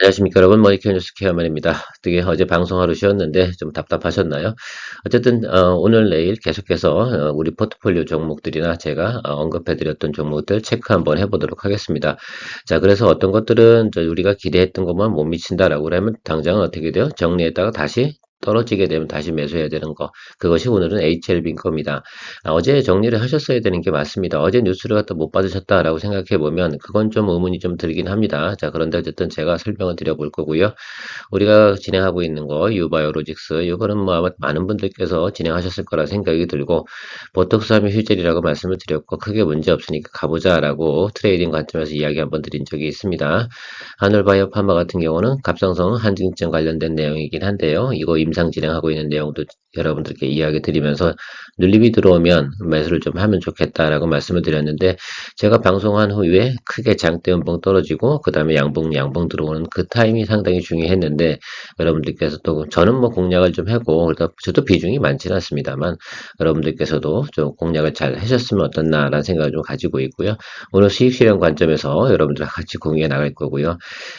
안녕하십니까 여러분, 머니케어 뉴스 케어맨입니다. 어떻게 어제 방송하루 쉬었는데 좀 답답하셨나요? 어쨌든 오늘 내일 계속해서 우리 포트폴리오 종목들이나 제가 언급해드렸던 종목들 체크 한번 해보도록 하겠습니다. 자, 그래서 어떤 것들은 우리가 기대했던 것만 못 미친다라고 하면 당장은 어떻게 돼요? 정리했다가 다시 떨어지게 되면 다시 매수해야 되는 거. 그것이 오늘은 HLB인 겁니다. 어제 정리를 하셨어야 되는 게 맞습니다. 어제 뉴스를 갖다 못 받으셨다라고 생각해 보면 그건 좀 의문이 좀 들긴 합니다. 자, 그런데 어쨌든 제가 설명을 드려볼 거고요. 우리가 진행하고 있는 거 유바이오로직스 이거는 뭐 아마 많은 분들께서 진행하셨을 거라 생각이 들고 보톡스 하면 휴젤이라고 말씀을 드렸고 크게 문제 없으니까 가보자라고 트레이딩 관점에서 이야기 한번 드린 적이 있습니다. 하늘바이오 파마 같은 경우는 갑상선 한증증 관련된 내용이긴 한데요. 이거 임상 진행하고 있는 내용도 여러분들께 이야기 드리면서 눌림이 들어오면 매수를 좀 하면 좋겠다라고 말씀을 드렸는데 제가 방송한 후에 크게 장대 음봉 떨어지고 그 다음에 양봉 들어오는 그 타임이 상당히 중요했는데 여러분들께서 또 저는 뭐 공략을 좀 하고 그래도 저도 비중이 많지는 않습니다만 여러분들께서도 좀 공략을 잘 하셨으면 어떻나라는 생각을 좀 가지고 있고요. 오늘 수익 실현 관점에서 여러분들과 같이 공유해 나갈 거고요.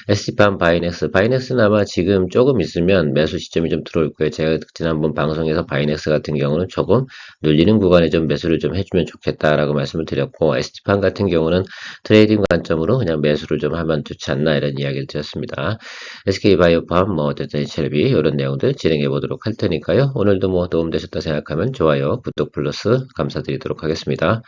SC팜 바이넥스는 아마 지금 조금 있으면 매수 시점이 좀 들어올 거예요. 제가 지난번 방송에서 바이넥스 같은 경우는 조금 눌리는 구간에 좀 매수를 좀 해주면 좋겠다라고 말씀을 드렸고 SC팜 같은 경우는 트레이딩 관점으로 그냥 매수를 좀 하면 좋지 않나 이런 이야기를 드렸습니다. SK바이오팜 뭐 어쨌든 HLB 이런 내용들 진행해 보도록 할 테니까요. 오늘도 뭐 도움되셨다 생각하면 좋아요, 구독 플러스 감사드리도록 하겠습니다.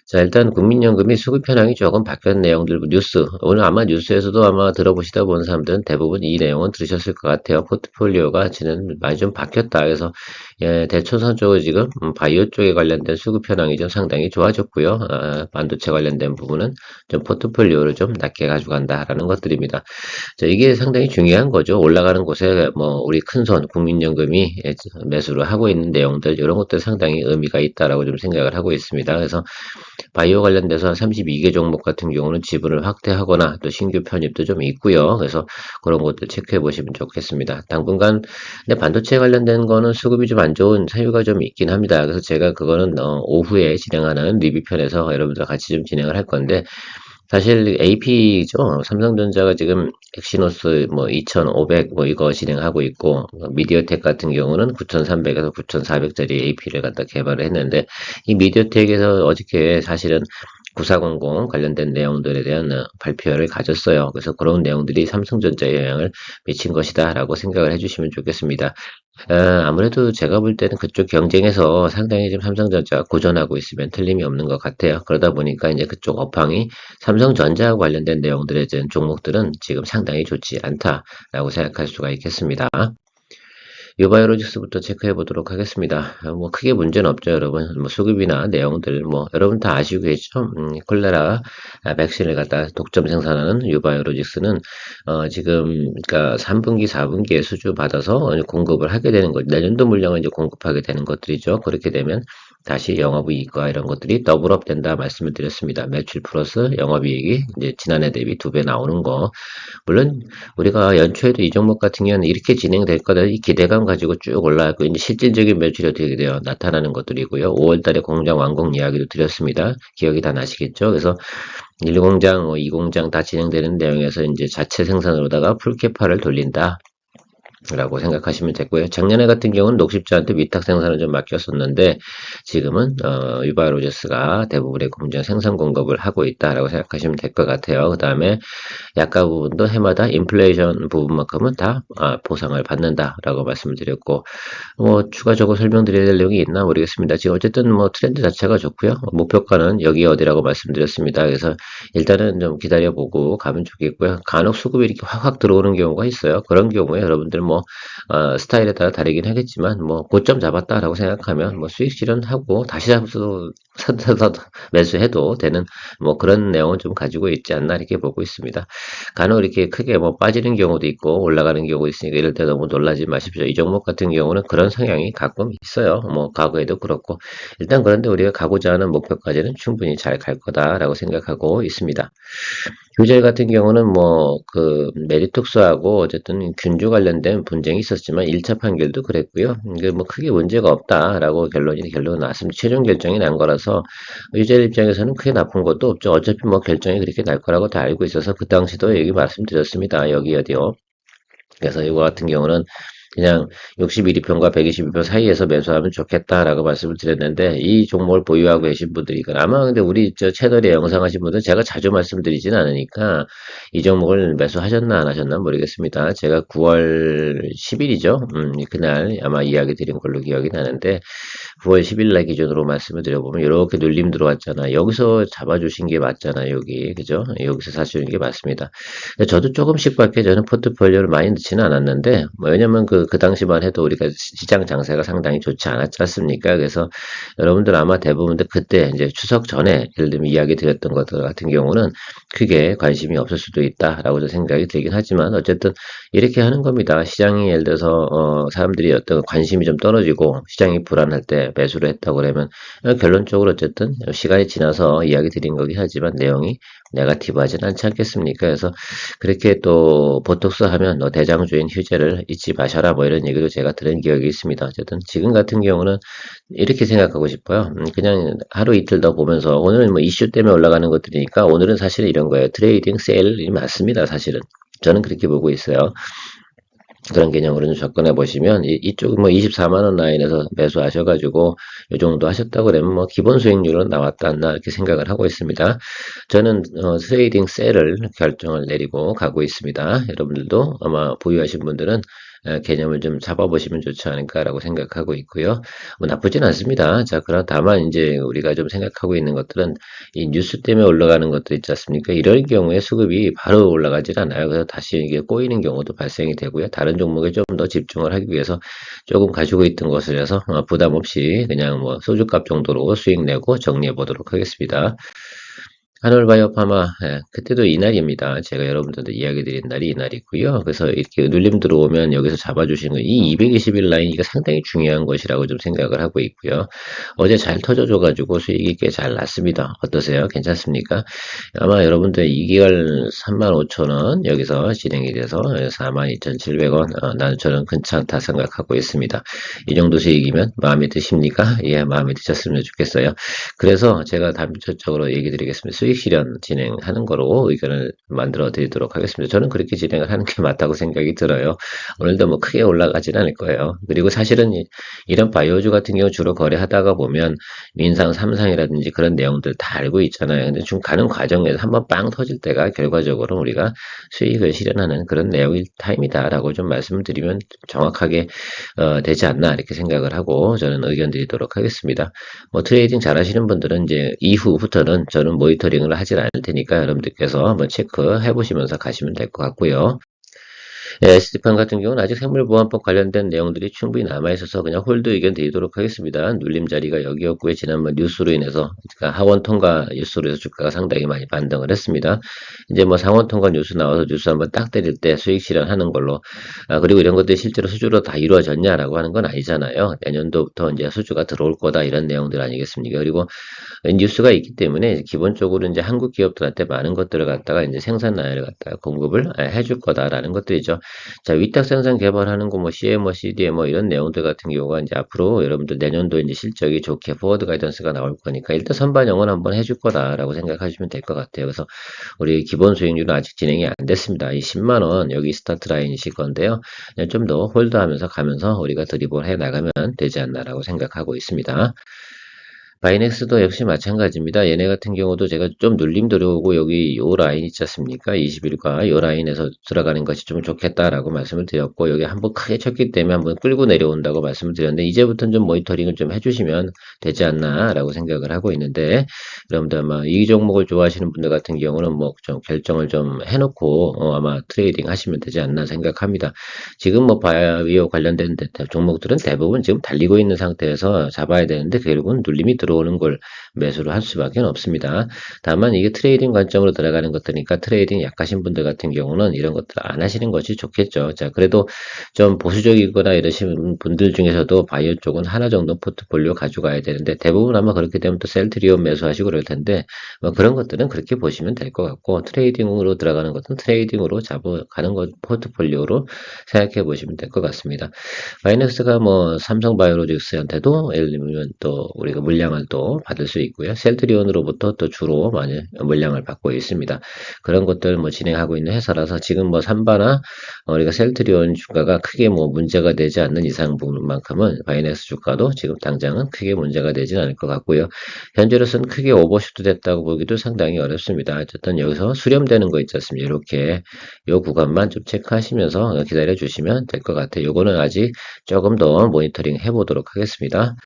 자, 일단 국민연금이 수급 현황이 조금 바뀐 내용들, 뉴스. 오늘 아마 뉴스에서도 아마 들어보시다 본 사람들은 대부분 이 내용은 들으셨을 것 같아요. 포트폴리오가 지금 많이 좀 바뀌었다. 그래서, 예, 대초선 쪽은 지금, 바이오 쪽에 관련된 수급 현황이 좀 상당히 좋아졌고요. 반도체 관련된 부분은 좀 포트폴리오를 좀 낮게 가져간다라는 것들입니다. 자, 이게 상당히 중요한 거죠. 올라가는 곳에 뭐, 우리 큰손, 국민연금이 매수를 하고 있는 내용들, 이런 것들 상당히 의미가 있다라고 좀 생각을 하고 있습니다. 그래서, 바이오 관련돼서 32개 종목 같은 경우는 지분을 확대하거나 또 신규 편입도 좀 있고요. 그래서 그런 것들 체크해 보시면 좋겠습니다. 당분간 근데 반도체 관련된 거는 수급이 좀 안 좋은 사유가 좀 있긴 합니다. 그래서 제가 그거는 오후에 진행하는 리뷰 편에서 여러분들 같이 좀 진행을 할 건데 사실 AP죠. 삼성전자가 지금 엑시노스 뭐 2500 뭐 이거 진행하고 있고 미디어텍 같은 경우는 9300에서 9400짜리 AP를 갖다 개발을 했는데 이 미디어텍에서 어저께 사실은 9400 관련된 내용들에 대한 발표를 가졌어요. 그래서 그런 내용들이 삼성전자에 영향을 미친 것이다라고 생각을 해주시면 좋겠습니다. 아무래도 제가 볼 때는 그쪽 경쟁에서 상당히 지금 삼성전자가 고전하고 있으면 틀림이 없는 것 같아요. 그러다 보니까 이제 그쪽 업황이 삼성전자와 관련된 내용들에 대한 종목들은 지금 상당히 좋지 않다라고 생각할 수가 있겠습니다. 유바이오로직스부터 체크해 보도록 하겠습니다. 뭐 크게 문제는 없죠, 여러분. 뭐 수급이나 내용들 뭐 여러분 다 아시고 계시죠? 콜레라 백신을 갖다 독점 생산하는 유바이오로직스는 지금 그러니까 3분기, 4분기에 수주 받아서 공급을 하게 되는 것, 내년도 물량을 이제 공급하게 되는 것들이죠. 그렇게 되면 다시 영업이익과 이런 것들이 더블업 된다 말씀을 드렸습니다. 매출 플러스 영업이익이 이제 지난해 대비 2배 나오는 거. 물론 우리가 연초에도 이 종목 같은 경우는 이렇게 진행될 거다 이 기대감 가지고 쭉 올라가고 이제 실질적인 매출이 어떻게 돼요? 나타나는 것들이고요. 5월달에 공장 완공 이야기도 드렸습니다. 기억이 다 나시겠죠? 그래서 1공장, 2공장 다 진행되는 내용에서 이제 자체 생산으로다가 풀캐파를 돌린다. 라고 생각하시면 되고요. 작년에 같은 경우는 녹십자한테 위탁 생산을 좀 맡겼었는데 지금은 유바로저스가 대부분의 공장 생산 공급을 하고 있다라고 생각하시면 될 것 같아요. 그 다음에 약가 부분도 해마다 인플레이션 부분만큼은 다 보상을 받는다라고 말씀을 드렸고 뭐 추가적으로 설명드려야 될 내용이 있나 모르겠습니다. 지금 어쨌든 뭐 트렌드 자체가 좋고요. 목표가는 여기 어디라고 말씀드렸습니다. 그래서 일단은 좀 기다려보고 가면 좋겠고요. 간혹 수급이 이렇게 확확 들어오는 경우가 있어요. 그런 경우에 여러분들 뭐 스타일에 따라 다르긴 하겠지만 뭐 고점 잡았다라고 생각하면 뭐 수익 실현하고 다시 잡아서 매수해도 되는 뭐 그런 내용은 좀 가지고 있지 않나 이렇게 보고 있습니다. 간혹 이렇게 크게 뭐 빠지는 경우도 있고 올라가는 경우도 있으니까 이럴 때 너무 놀라지 마십시오. 이 종목 같은 경우는 그런 성향이 가끔 있어요. 뭐 과거에도 그렇고 일단 그런데 우리가 가고자 하는 목표까지는 충분히 잘 갈 거다라고 생각하고 있습니다. 규젤 같은 경우는 뭐 그 메리톡스하고 어쨌든 균주 관련된 분쟁이 있었지만 1차 판결도 그랬고요. 이게 뭐 크게 문제가 없다라고 결론 나왔습니다. 최종 결정이 난 거라서 있어서 유저들 입장에서는 크게 나쁜 것도 없죠. 어차피 뭐 결정이 그렇게 날 거라고 다 알고 있어서 그 당시도 얘기 말씀드렸습니다. 여기 어디요. 그래서 이거 같은 경우는 그냥 61위편과 122편 사이에서 매수하면 좋겠다라고 말씀을 드렸는데 이 종목을 보유하고 계신 분들이 아마 근데 우리 저 채널에 영상 하신 분들은 제가 자주 말씀드리진 않으니까 이 종목을 매수하셨나 안 하셨나 모르겠습니다. 제가 9월 10일이죠. 그날 아마 이야기 드린 걸로 기억이 나는데 9월 10일 날 기준으로 말씀을 드려보면 이렇게 눌림 들어왔잖아. 여기서 잡아주신 게 맞잖아. 여기 그죠? 여기서 사주는 게 맞습니다. 저도 조금씩 밖에 저는 포트폴리오를 많이 넣지는 않았는데, 뭐, 왜냐면 그 당시만 해도 우리가 시장 장세가 상당히 좋지 않았지 않습니까? 그래서 여러분들 아마 대부분들 그때 이제 추석 전에 예를 들면 이야기 드렸던 것들 같은 경우는 크게 관심이 없을 수도 있다라고 생각이 들긴 하지만 어쨌든 이렇게 하는 겁니다. 시장이 예를 들어서, 사람들이 어떤 관심이 좀 떨어지고 시장이 불안할 때 매수를 했다고 그러면 결론적으로 어쨌든 시간이 지나서 이야기 드린 거긴 하지만 내용이 네거티브하진 않지 않겠습니까? 그래서 그렇게 또 보톡스 하면 너 대장주인 휴재를 잊지 마셔라 뭐 이런 얘기도 제가 들은 기억이 있습니다. 어쨌든 지금 같은 경우는 이렇게 생각하고 싶어요. 그냥 하루 이틀 더 보면서 오늘은 뭐 이슈 때문에 올라가는 것들이니까 오늘은 사실 이런 거예요. 트레이딩 세일이 맞습니다. 사실은 저는 그렇게 보고 있어요. 그런 개념으로 좀 접근해 보시면 이쪽 뭐 24만 원 라인에서 매수하셔가지고 이 정도 하셨다고 그러면 뭐 기본 수익률은 나왔다 않나 이렇게 생각을 하고 있습니다. 저는 트레이딩 셀을 결정을 내리고 가고 있습니다. 여러분들도 아마 보유하신 분들은 개념을 좀 잡아보시면 좋지 않을까라고 생각하고 있고요. 뭐 나쁘진 않습니다. 자, 그럼 다만 이제 우리가 좀 생각하고 있는 것들은 이 뉴스 때문에 올라가는 것들 있지 않습니까? 이럴 경우에 수급이 바로 올라가질 않아요. 그래서 다시 이게 꼬이는 경우도 발생이 되고요. 다른 종목에 좀 더 집중을 하기 위해서 조금 가지고 있던 것을 해서 부담 없이 그냥 뭐 소주값 정도로 수익 내고 정리해 보도록 하겠습니다. 한올바이오파마, 그때도 이날입니다. 제가 여러분들한테 이야기 드린 날이 이날이고요. 그래서 이렇게 눌림 들어오면 여기서 잡아주시는 거, 이 221 라인, 이거 상당히 중요한 것이라고 좀 생각을 하고 있고요. 어제 잘 터져줘가지고 수익이 꽤 잘 났습니다. 어떠세요? 괜찮습니까? 아마 여러분들 2개월 35,000원 여기서 진행이 돼서 42,700원, 나는 저는 괜찮다 생각하고 있습니다. 이 정도 수익이면 마음에 드십니까? 예, 마음에 드셨으면 좋겠어요. 그래서 제가 단편적으로 얘기 드리겠습니다. 수익 실현 진행하는 거로 의견을 만들어 드리도록 하겠습니다. 저는 그렇게 진행을 하는 게 맞다고 생각이 들어요. 오늘도 뭐 크게 올라가진 않을 거예요. 그리고 사실은 이런 바이오주 같은 경우 주로 거래하다가 보면 민상, 삼상이라든지 그런 내용들 다 알고 있잖아요. 근데 좀 가는 과정에서 한번 빵 터질 때가 결과적으로 우리가 수익을 실현하는 그런 내용일 타임이다라고 좀 말씀을 드리면 정확하게 되지 않나 이렇게 생각을 하고 저는 의견 드리도록 하겠습니다. 뭐 트레이딩 잘 하시는 분들은 이제 이후부터는 저는 모니터링을 하질 않을 테니까 여러분들께서 한번 체크해 보시면서 가시면 될 것 같고요. SD판 같은 경우는 아직 생물보안법 관련된 내용들이 충분히 남아있어서 그냥 홀드 의견 드리도록 하겠습니다. 눌림 자리가 여기였고요. 지난번 뉴스로 인해서, 그러니까 하원 통과 뉴스로 해서 주가가 상당히 많이 반등을 했습니다. 이제 뭐 상원 통과 뉴스 나와서 뉴스 한번 딱 때릴 때 수익 실현하는 걸로, 그리고 이런 것들이 실제로 수주로 다 이루어졌냐라고 하는 건 아니잖아요. 내년도부터 이제 수주가 들어올 거다 이런 내용들 아니겠습니까? 그리고 뉴스가 있기 때문에 기본적으로 이제 한국 기업들한테 많은 것들을 갖다가 이제 생산 라인을 갖다가 공급을 해줄 거다라는 것들이죠. 자, 위탁 생산 개발하는 거 뭐 CMO, CDMO 이런 내용들 같은 경우가 이제 앞으로 여러분들 내년도 이제 실적이 좋게 포워드 가이던스가 나올 거니까 일단 선반 영원 한번 해줄 거다라고 생각하시면 될 것 같아요. 그래서 우리 기본 수익률은 아직 진행이 안 됐습니다. 이 10만 원 여기 스타트 라인이실 건데요. 좀 더 홀드하면서 가면서 우리가 드리블 해 나가면 되지 않나라고 생각하고 있습니다. 바이넥스도 역시 마찬가지입니다. 얘네 같은 경우도 제가 좀 눌림 들어오고 여기 요 라인 있지 않습니까? 20일과 요 라인에서 들어가는 것이 좀 좋겠다라고 말씀을 드렸고 여기 한번 크게 쳤기 때문에 한번 끌고 내려온다고 말씀을 드렸는데 이제부터는 좀 모니터링을 좀 해주시면 되지 않나라고 생각을 하고 있는데 여러분들 아마 이 종목을 좋아하시는 분들 같은 경우는 뭐 좀 결정을 좀 해놓고 아마 트레이딩 하시면 되지 않나 생각합니다. 지금 뭐 바이오 관련된 종목들은 대부분 지금 달리고 있는 상태에서 잡아야 되는데 결국은 눌림이 들어오는 걸 매수를 할 수밖에 없습니다. 다만 이게 트레이딩 관점으로 들어가는 것들이니까 트레이딩 약하신 분들 같은 경우는 이런 것들 안 하시는 것이 좋겠죠. 자, 그래도 좀 보수적이거나 이러시는 분들 중에서도 바이오 쪽은 하나 정도 포트폴리오 가져가야 되는데 대부분 아마 그렇게 되면 또 셀트리온 매수하시고 그럴 텐데 뭐 그런 것들은 그렇게 보시면 될 것 같고 트레이딩으로 들어가는 것은 트레이딩으로 잡아가는 것 포트폴리오로 생각해 보시면 될 것 같습니다. 바이낸스가 뭐 삼성바이오로직스한테도 예를 들면 또 우리가 물량을 물량을 또 받을 수 있고요. 셀트리온으로부터 또 주로 많이 물량을 받고 있습니다. 그런 것들 뭐 진행하고 있는 회사라서 지금 뭐 삼바나 우리가 셀트리온 주가가 크게 뭐 문제가 되지 않는 이상 부분만큼은 바이낸스 주가도 지금 당장은 크게 문제가 되진 않을 것 같고요. 현재로서는 크게 오버슈트 됐다고 보기도 상당히 어렵습니다. 어쨌든 여기서 수렴되는 거 있지 않습니까? 이렇게 요 구간만 좀 체크하시면서 기다려 주시면 될 것 같아요. 요거는 아직 조금 더 모니터링 해보도록 하겠습니다.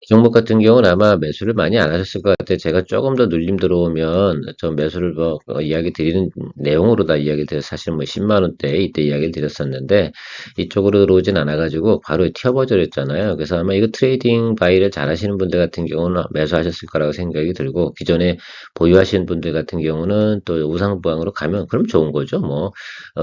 이 종목 같은 경우는 아마 매수를 많이 안 하셨을 것 같아요. 제가 조금 더 눌림 들어오면 좀 매수를 뭐 이야기 드리는 내용으로 다 이야기 드려서 사실 뭐 10만 원대 이때 이야기를 드렸었는데 이쪽으로 들어오진 않아가지고 바로 튀어버렸잖아요. 그래서 아마 이거 트레이딩 바이를 잘 하시는 분들 같은 경우는 매수하셨을 거라고 생각이 들고 기존에 보유하시는 분들 같은 경우는 또 우상부항으로 가면 그럼 좋은 거죠. 뭐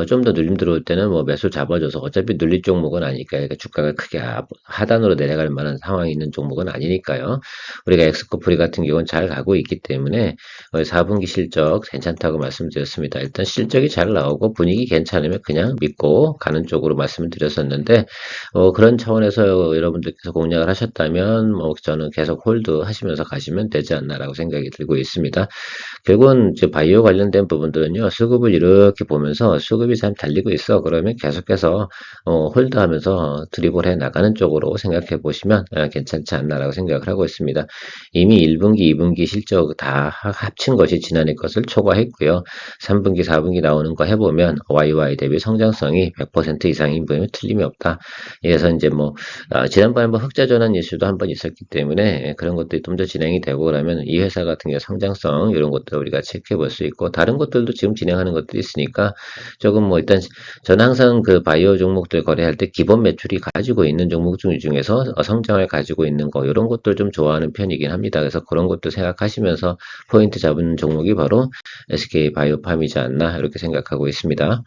좀 더 눌림 들어올 때는 뭐 매수 잡아줘서 어차피 눌릴 종목은 아니니까 그러니까 주가가 크게 하단으로 내려갈 만한 상황이 있는 종목은 아니니까요. 우리가 엑스코프리 같은 경우는 잘 가고 있기 때문에 4분기 실적 괜찮다고 말씀드렸습니다. 일단 실적이 잘 나오고 분위기 괜찮으면 그냥 믿고 가는 쪽으로 말씀을 드렸었는데 그런 차원에서 여러분들께서 공략을 하셨다면 뭐 저는 계속 홀드 하시면서 가시면 되지 않나라고 생각이 들고 있습니다. 결국은 이제 바이오 관련된 부분들은요, 수급을 이렇게 보면서 수급이 잘 달리고 있어. 그러면 계속해서 홀드하면서 드리블 해 나가는 쪽으로 생각해 보시면 괜찮지 않나라고 생각을 하고 있습니다. 이미 1분기, 2분기 실적 다 합친 것이 지난해 것을 초과했고요. 3분기, 4분기 나오는 거 해보면 YY 대비 성장성이 100% 이상인 분이 틀림이 없다. 그래서 이제 뭐 지난번에 뭐 흑자 전환 이슈도 한번 있었기 때문에 그런 것들이 좀 더 진행이 되고 그러면 이 회사 같은 경우 성장성 이런 것들 우리가 체크해 볼 수 있고 다른 것들도 지금 진행하는 것들이 있으니까 조금 뭐 일단 저는 항상 그 바이오 종목들 거래할 때 기본 매출이 가지고 있는 종목 중에서 성장을 가지고 있는 거 이런 것들 좀 좋아하는 편이긴 합니다. 그래서 그런 것도 생각하시면서 포인트 잡은 종목이 바로 SK 바이오팜이지 않나 이렇게 생각하고 있습니다.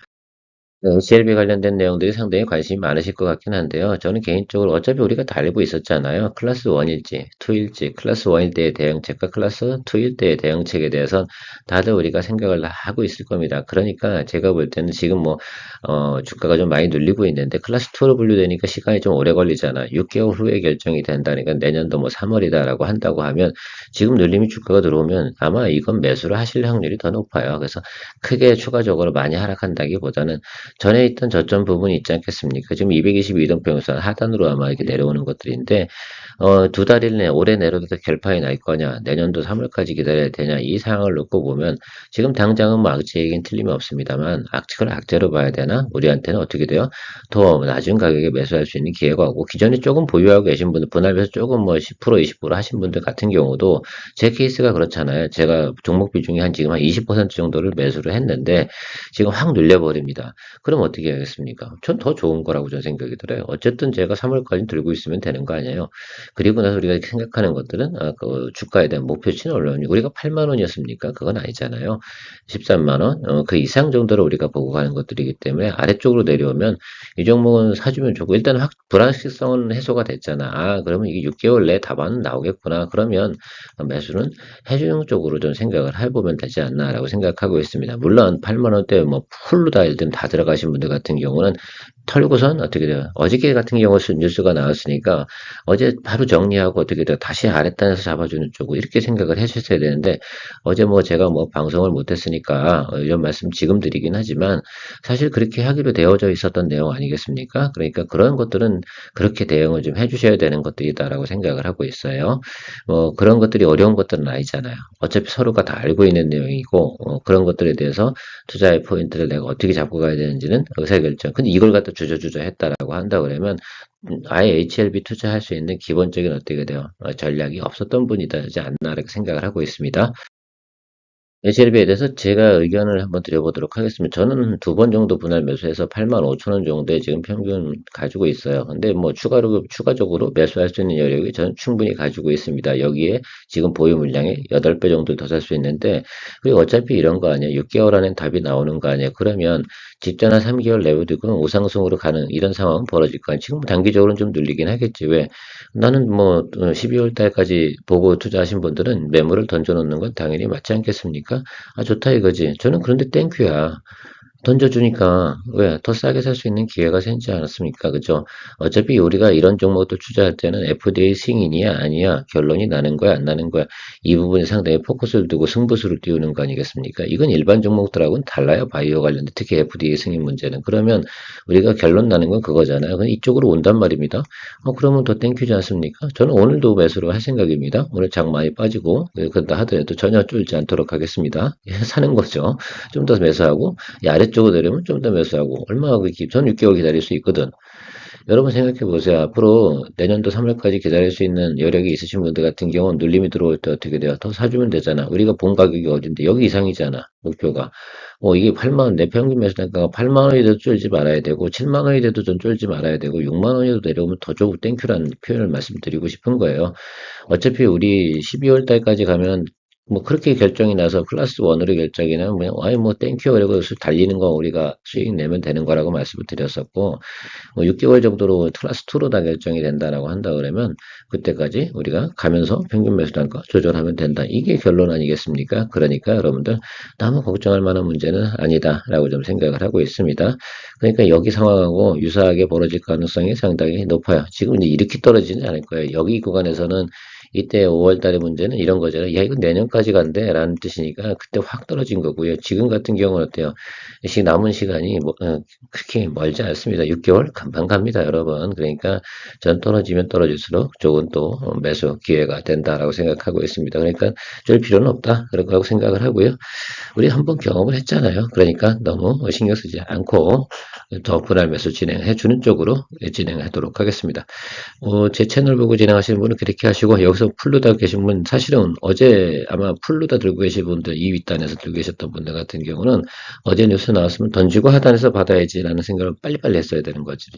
CLB 관련된 내용들이 상당히 관심이 많으실 것 같긴 한데요. 저는 개인적으로 어차피 우리가 다 알고 있었잖아요. 클래스 1일지, 2일지, 클래스 1일 때의 대응책과 클래스 2일 때의 대응책에 대해서 다들 우리가 생각을 하고 있을 겁니다. 그러니까 제가 볼 때는 지금 뭐, 주가가 좀 많이 눌리고 있는데 클래스 2로 분류되니까 시간이 좀 오래 걸리잖아. 6개월 후에 결정이 된다니까 내년도 뭐 3월이다라고 한다고 하면 지금 눌림이 주가가 들어오면 아마 이건 매수를 하실 확률이 더 높아요. 그래서 크게 추가적으로 많이 하락한다기보다는 전에 있던 저점 부분이 있지 않겠습니까? 지금 222동평선 하단으로 아마 이렇게 내려오는 것들인데, 두 달일 내 올해 내로부터 결판이 날 거냐, 내년도 3월까지 기다려야 되냐, 이 상황을 놓고 보면 지금 당장은 뭐 악재 얘기는 틀림이 없습니다만, 악재를 악재로 봐야 되나? 우리한테는 어떻게 돼요? 더 낮은 가격에 매수할 수 있는 기회가 오고, 기존에 조금 보유하고 계신 분들, 분할해서 조금 뭐 10%, 20% 하신 분들 같은 경우도 제 케이스가 그렇잖아요. 제가 종목 비중이 한 지금 한 20% 정도를 매수를 했는데, 지금 확 눌려버립니다. 그럼 어떻게 하겠습니까? 전 더 좋은 거라고 저는 생각이 들어요. 어쨌든 제가 3월까지 들고 있으면 되는 거 아니에요. 그리고 나서 우리가 생각하는 것들은 그 주가에 대한 목표치는 얼마니 우리가 8만 원이었습니까? 그건 아니잖아요. 13만 원, 그 이상 정도로 우리가 보고 가는 것들이기 때문에 아래쪽으로 내려오면 이 종목은 사주면 좋고 일단 확 불안식성은 해소가 됐잖아. 그러면 이게 6개월 내에 답안은 나오겠구나. 그러면 매수는 해주는 쪽으로 좀 생각을 해보면 되지 않나라고 생각하고 있습니다. 물론 8만 원대 뭐 풀로 다 일단 다 들어가신 분들 같은 경우는 털고선 어떻게 돼요? 어저께 같은 경우 뉴스가 나왔으니까 어제 바로 정리하고 어떻게 돼요? 다시 아랫단에서 잡아주는 쪽으로 이렇게 생각을 해주셔야 되는데 어제 뭐 제가 뭐 방송을 못했으니까 이런 말씀 지금 드리긴 하지만 사실 그렇게 하기로 되어져 있었던 내용 아니겠습니까? 그러니까 그런 것들은 그렇게 대응을 좀 해주셔야 되는 것들이다라고 생각을 하고 있어요. 뭐 그런 것들이 어려운 것들은 아니잖아요. 어차피 서로가 다 알고 있는 내용이고 그런 것들에 대해서 투자의 포인트를 내가 어떻게 잡고 가야 되는지는 의사결정. 근데 이걸 갖다 주저주저 했다라고 한다 그러면 아예 HLB 투자할 수 있는 기본적인 어떻게 돼요? 전략이 없었던 분이지 않나 이렇게 생각을 하고 있습니다. HLB에 대해서 제가 의견을 한번 드려보도록 하겠습니다. 저는 두 번 정도 분할 매수해서 8만 5천 원 정도의 지금 평균 가지고 있어요. 근데 뭐 추가적으로 매수할 수 있는 여력이 저는 충분히 가지고 있습니다. 여기에 지금 보유 물량의 8배 정도 더 살 수 있는데, 그리고 어차피 이런 거 아니에요. 6개월 안에 답이 나오는 거 아니에요. 그러면 집전화 3개월 내외두고는 우상승으로 가는 이런 상황은 벌어질 거 아니에요. 지금 단기적으로는 좀 눌리긴 하겠지. 왜? 나는 뭐 12월 달까지 보고 투자하신 분들은 매물을 던져놓는 건 당연히 맞지 않겠습니까? 좋다 이거지. 저는 그런데 땡큐야. 던져주니까 왜 더 싸게 살 수 있는 기회가 생기지 않았습니까? 그죠? 어차피 우리가 이런 종목도 투자할 때는 FDA 승인이야 아니야 결론이 나는 거야 안 나는 거야 이 부분에 상당히 포커스를 두고 승부수를 띄우는 거 아니겠습니까? 이건 일반 종목들하고는 달라요. 바이오 관련된 특히 FDA 승인 문제는. 그러면 우리가 결론 나는 건 그거잖아요. 그럼 이쪽으로 온단 말입니다. 그러면 더 땡큐지 않습니까? 저는 오늘도 매수를 할 생각입니다. 오늘 장 많이 빠지고 그런다 하더라도 전혀 쫄지 않도록 하겠습니다. 사는 거죠. 좀 더 매수하고 이 아래쪽으로 내려오면 좀 더 매수하고 얼마나 전 6개월 기다릴 수 있거든. 여러분 생각해 보세요. 앞으로 내년도 3월까지 기다릴 수 있는 여력이 있으신 분들 같은 경우는 눌림이 들어올 때 어떻게 돼요? 더 사주면 되잖아. 우리가 본 가격이 어딘데 여기 이상이잖아. 목표가. 이게 8만 원, 내 평균 매수 단가가 8만 원이 돼도 쫄지 말아야 되고 7만 원이 돼도 좀 쫄지 말아야 되고 6만 원이도 내려오면 더 조금 땡큐라는 표현을 말씀드리고 싶은 거예요. 어차피 우리 12월 달까지 가면 뭐 그렇게 결정이 나서 클래스 1으로 결정이 나면 그냥 아이 뭐 땡큐 그리고 달리는 거 우리가 수익 내면 되는 거라고 말씀을 드렸었고 6개월 정도로 클래스 2로 다 결정이 된다라고 한다 그러면 그때까지 우리가 가면서 평균 매수 단가 조절하면 된다. 이게 결론 아니겠습니까? 그러니까 여러분들 너무 걱정할 만한 문제는 아니다라고 좀 생각을 하고 있습니다. 그러니까 여기 상황하고 유사하게 벌어질 가능성이 상당히 높아요. 지금 이제 이렇게 떨어지는 않을 거예요. 여기 구간에서는 이때 5월 달의 문제는 이런 거잖아요. 야, 이거 내년까지 간대. 라는 뜻이니까 그때 확 떨어진 거고요. 지금 같은 경우는 어때요? 남은 시간이 그렇게 멀지 않습니다. 6개월 금방 갑니다, 여러분. 그러니까 전 떨어지면 떨어질수록 좋은 또 매수 기회가 된다라고 생각하고 있습니다. 그러니까 쫄 필요는 없다. 그렇게 생각을 하고요. 우리 한번 경험을 했잖아요. 그러니까 너무 신경 쓰지 않고 더 분할 매수 진행해 주는 쪽으로 진행하도록 하겠습니다. 제 채널 보고 진행하시는 분은 그렇게 하시고 여기서 풀루다 계신 분 사실은 어제 아마 풀루다 들고 계신 분들 이 윗단에서 들고 계셨던 분들 같은 경우는 어제 뉴스 나왔으면 던지고 하단에서 받아야지라는 생각을 빨리빨리 했어야 되는 거죠.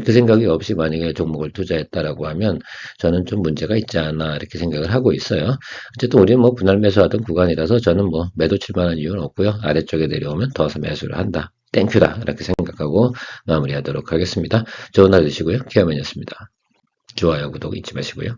그 생각이 없이 만약에 종목을 투자했다라고 하면 저는 좀 문제가 있지 않나 이렇게 생각을 하고 있어요. 어쨌든 우리는 뭐 분할 매수하던 구간이라서 저는 뭐 매도 칠 만한 이유는 없고요. 아래쪽에 내려오면 더 매수를 한다. 땡큐다 이렇게 생각하고 마무리하도록 하겠습니다. 좋은 하루 되시고요. 케어맨이었습니다. 좋아요, 구독 잊지 마시고요.